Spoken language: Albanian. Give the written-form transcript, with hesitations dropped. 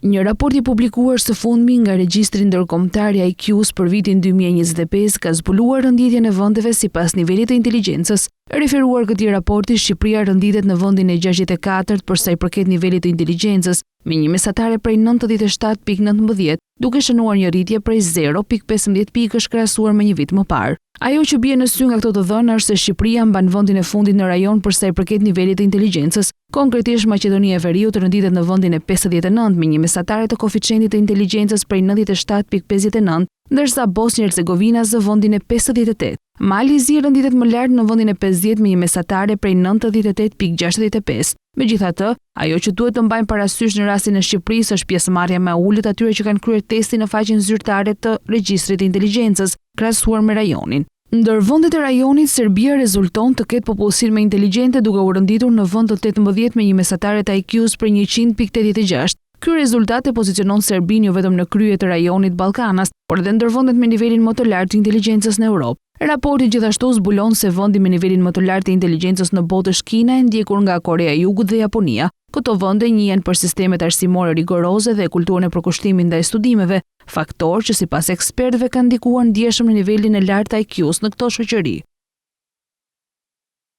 Një raport i publikuar së fundmi nga Regjistri Ndërkombëtar i IQ-s për vitin 2025 ka zbuluar rënditjen e vendeve sipas nivelit të inteligjencës. Referuar këtij raporti, Shqipëria rënditet në vendin e 64 për sa i përket nivelit të inteligjencës, me një mesatare prej 97.19, duke shënuar një rritje prej 0.15 pikësh krahasuar me një vit më parë. Ajo që bie në sy nga këto të dhëna është se Shqipëria mban vendin e fundit në rajon për sa i përket nivelit të inteligjencës. Konkretisht, Maqedonia e Veriut rënditet në vendin e 59 me një mesatare të koeficientit të inteligjencës prej 97.59, ndërsa Bosnia-Hercegovina zë vendin e 58. Mali i Zi rënditet më lart në vendin e 50 me një mesatare prej 98.65. Megjithatë, ajo që duhet të mbajmë parasysh në rastin e Shqipërisë është pjesëmarrja më e ulët atyre që kanë kryer testin në faqen zyrtare të Regjistrit të Inteligjencës, krahasuar me rajonin. Ndër vendet e rajonit, Serbia rezulton të ketë popullsinë më inteligjente duke u rënditur në vend të 18 me një mesatare të IQ-s për 100.86. Ky rezultat e pozicionon Serbinë jo vetëm në krye të rajonit Ballkanas, por edhe ndër vendet me nivelin më të lartë të inteligjencës në Europë. Raporti gjithashtu zbulon se vendi me nivelin më të lartë të inteligjencës në botë është Kina, e ndjekur nga Korea e Jugut dhe Japonia. Këto vende njihen për sistemet arsimore rigoroze dhe kulturën e përkushtimit ndaj studimeve, faktor që sipas ekspertëve ka ndikuar ndjeshëm në nivelin e lartë të IQ-s në këto shoqëri.